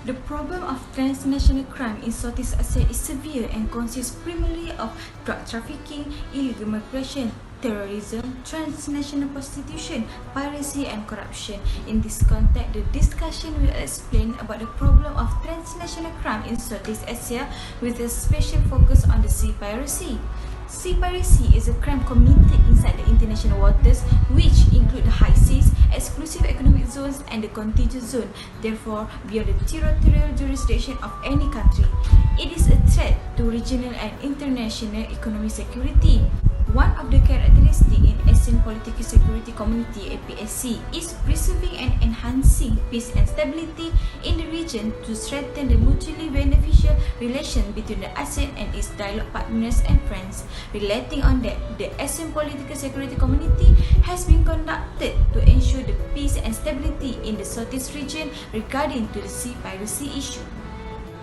The problem of transnational crime in Southeast Asia is severe and consists primarily of drug trafficking, illegal migration, terrorism, transnational prostitution, piracy and corruption. In this context, the discussion will explain about the problem of transnational crime in Southeast Asia with a special focus on the sea piracy. Sea piracy is a crime committed inside the international waters, which include the high seas, exclusive economic zones and the contiguous zone, therefore beyond the territorial jurisdiction of any country. It is a threat to regional and international economic security. One of the characteristics in ASEAN Political Security Community (APSC) is preserving and enhancing peace and stability in the region to strengthen the mutually beneficial relation between the ASEAN and its dialogue partners and friends. Relating on that, the ASEAN Political Security Community has been conducted to ensure the peace and stability in the Southeast region regarding to the sea piracy issue.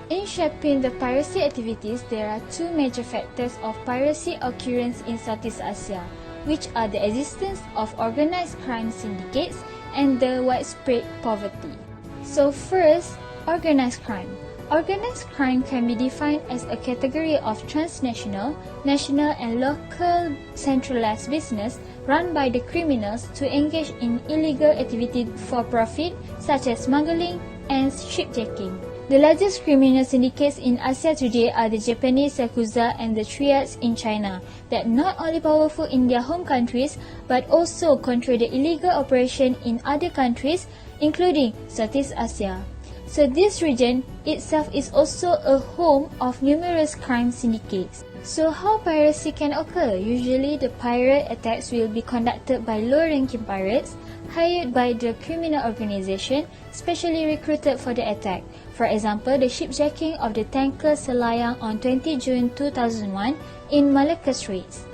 In shaping the piracy activities, there are two major factors of piracy occurrence in Southeast Asia, which are the existence of organized crime syndicates and the widespread poverty. So first, organized crime. Organized crime can be defined as a category of transnational, national and local centralized business run by the criminals to engage in illegal activity for profit such as smuggling and shipjacking. The largest criminal syndicates in Asia today are the Japanese Yakuza and the triads in China that not only powerful in their home countries but also control the illegal operation in other countries including Southeast Asia. So this region itself is also a home of numerous crime syndicates. So how piracy can occur? Usually the pirate attacks will be conducted by low-ranking pirates hired by the criminal organization specially recruited for the attack. For example, the shipjacking of the tanker Selayang on 20 June 2001 in Malacca Straits.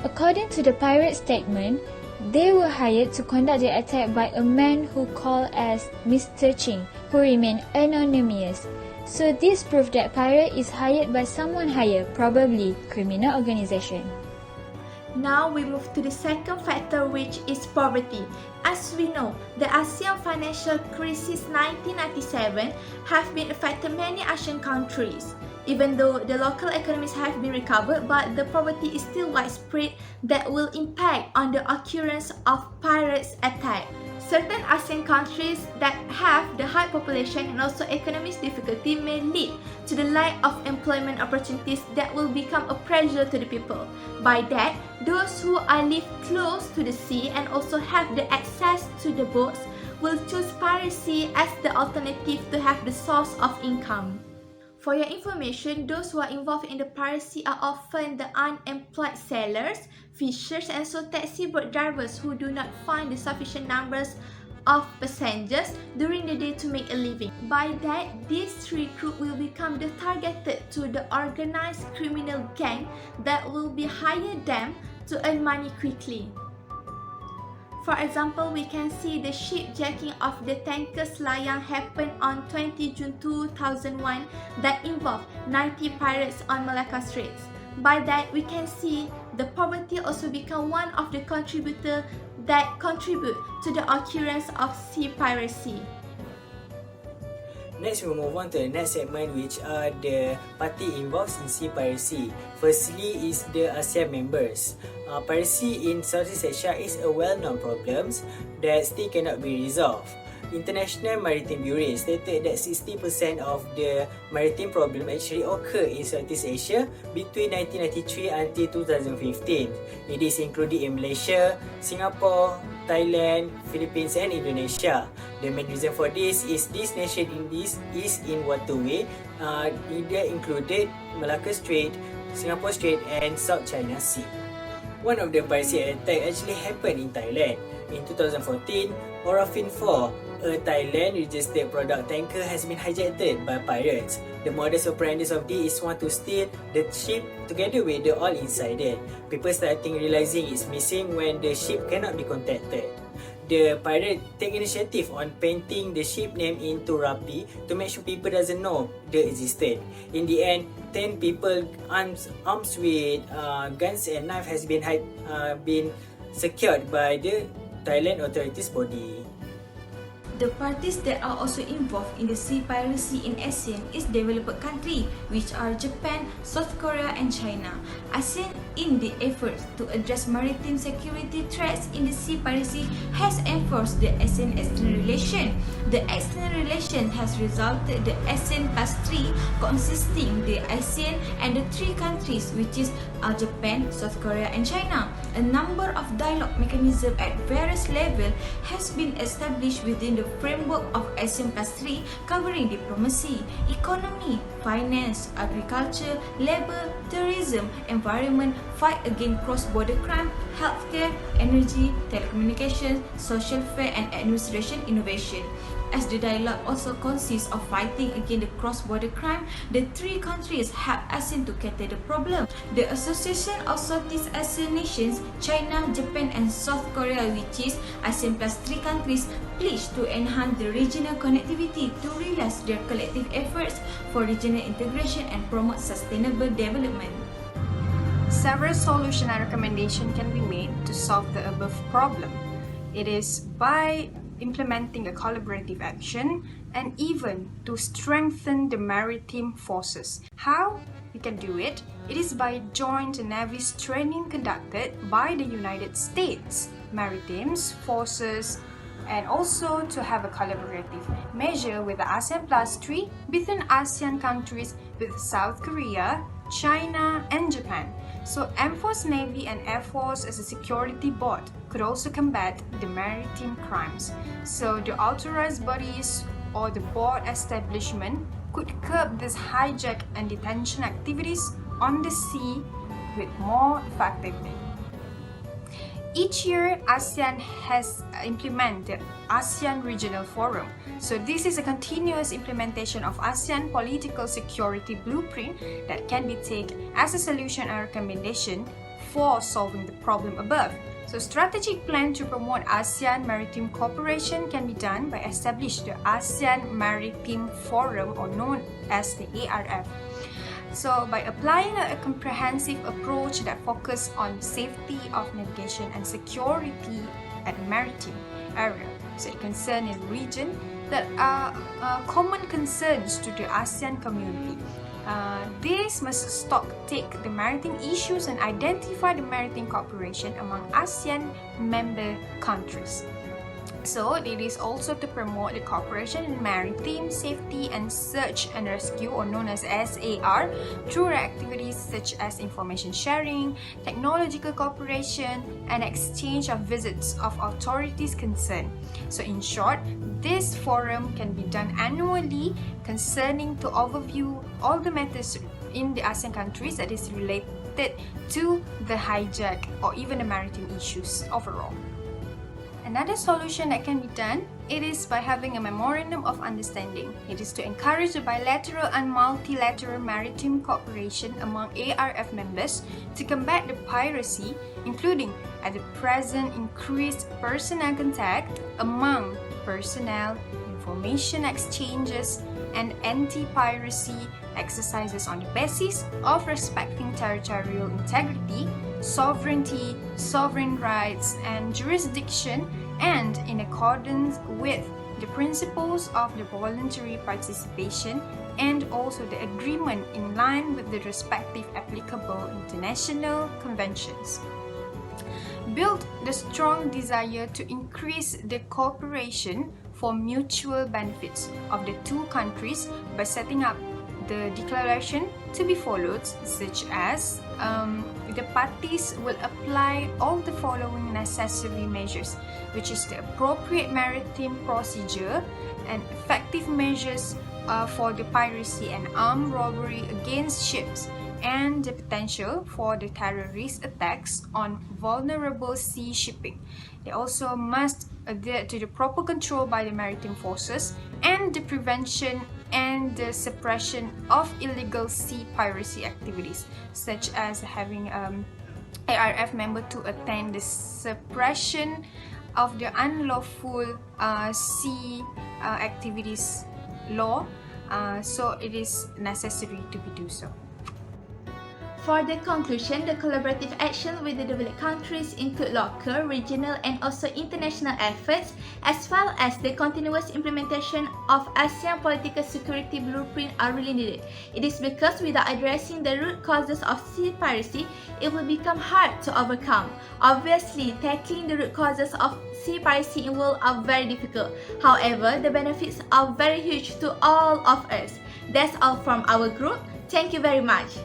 According to the pirate statement, they were hired to conduct the attack by a man who called as Mr. Ching, who remained anonymous. So this proves that pirate is hired by someone higher, probably criminal organization. Now we move to the second factor, which is poverty. As we know, the ASEAN financial crisis 1997 have been affected many Asian countries. Even though the local economies have been recovered, but the poverty is still widespread that will impact on the occurrence of pirates attack. Certain ASEAN countries that have the high population and also economic difficulty may lead to the lack of employment opportunities that will become a pressure to the people. By that, those who are live close to the sea and also have the access to the boats will choose piracy as the alternative to have the source of income. For your information, those who are involved in the piracy are often the unemployed sailors, fishers and so taxi boat drivers who do not find the sufficient numbers of passengers during the day to make a living. By that, these three groups will become the targeted to the organized criminal gang that will be hire them to earn money quickly. For example, we can see the shipjacking of the tanker Selayang happened on 20 June 2001 that involved 90 pirates on Malacca Straits. By that, we can see the poverty also become one of the contributors that contribute to the occurrence of sea piracy. Next, we'll move on to the next segment, which are the party involved in sea piracy. Firstly is the ASEAN members. Piracy in Southeast Asia is a well-known problem that still cannot be resolved. International Maritime Bureau stated that 60% of the maritime problem actually occur in Southeast Asia between 1993 until 2015. It is included in Malaysia, Singapore, Thailand, Philippines and Indonesia. The main reason for this is this nation is in waterway either included Malacca Strait, Singapore Strait and South China Sea. One of the piracy attack actually happened in Thailand. In 2014, Orofin 4, a Thailand registered product tanker has been hijacked by pirates. The modus operandi of this is want to steal the ship together with the oil inside it. People starting realizing it's missing when the ship cannot be contacted. The pirate take initiative on painting the ship name into Rapi to make sure people doesn't know the existence. In the end, 10 people arms with guns and knife has been secured by the Thailand authorities body. The parties that are also involved in the sea piracy in ASEAN is developed countries, which are Japan, South Korea, and China. ASEAN, in the effort to address maritime security threats in the sea piracy, has enforced the ASEAN external relation. The external relation has resulted the ASEAN plus 3, consisting the ASEAN and the 3 countries, which is Japan, South Korea, and China. A number of dialogue mechanisms at various levels has been established within the framework of ASEAN plus 3, covering diplomacy, economy, finance, agriculture, labor, tourism, environment, fight against cross-border crime, healthcare, energy, telecommunications, social affairs, and administration innovation. As the dialogue also consists of fighting against the cross-border crime, the 3 countries help ASEAN to cater the problem. The Association of Southeast Asian Nations, China, Japan, and South Korea, which is ASEAN plus 3 countries, pledge to enhance the regional connectivity to realize their collective efforts for regional integration and promote sustainable development. Several solutions and recommendations can be made to solve the above problem. It is by implementing a collaborative action and even to strengthen the maritime forces. How we can do it? It is by joint navies training conducted by the United States Maritime Forces, and also to have a collaborative measure with the ASEAN plus 3 between ASEAN countries with South Korea, China, and Japan. So Air Force, Navy, and Air Force as a security board could also combat the maritime crimes. So the authorized bodies or the board establishment could curb this hijack and detention activities on the sea with more effectively. Each year, ASEAN has implemented ASEAN Regional Forum. So this is a continuous implementation of ASEAN Political Security Blueprint that can be taken as a solution and recommendation for solving the problem above. So strategic plan to promote ASEAN maritime cooperation can be done by establishing the ASEAN Maritime Forum, or known as the ARF. So by applying a comprehensive approach that focuses on safety of navigation and security at the maritime area, so it concerns a region that are common concerns to the ASEAN community. This must take the maritime issues and identify the maritime cooperation among ASEAN member countries. So it is also to promote the cooperation in maritime safety and search and rescue, or known as SAR, through activities such as information sharing, technological cooperation, and exchange of visits of authorities concerned. So in short, this forum can be done annually concerning to overview all the matters in the ASEAN countries that is related to the hijack or even the maritime issues overall. Another solution that can be done, it is by having a memorandum of understanding. It is to encourage the bilateral and multilateral maritime cooperation among ARF members to combat the piracy, including at the present increased personnel contact among personnel, information exchanges, and anti-piracy exercises on the basis of respecting territorial integrity, sovereignty, sovereign rights, and jurisdiction, and in accordance with the principles of the voluntary participation and also the agreement in line with the respective applicable international conventions. Build the strong desire to increase the cooperation for mutual benefits of the 2 countries by setting up the declaration to be followed, such as the parties will apply all the following necessary measures, which is the appropriate maritime procedure and effective measures for the piracy and armed robbery against ships, and the potential for the terrorist attacks on vulnerable sea shipping. They also must adhere to the proper control by the maritime forces and the prevention and the suppression of illegal sea piracy activities, such as having ARF member to attend the suppression of the unlawful sea activities law. So it is necessary to be do so. For the conclusion, the collaborative action with the developed countries include local, regional, and also international efforts, as well as the continuous implementation of ASEAN political security blueprint are really needed. It is because without addressing the root causes of sea piracy, it will become hard to overcome. Obviously, tackling the root causes of sea piracy in the world are very difficult. However, the benefits are very huge to all of us. That's all from our group. Thank you very much.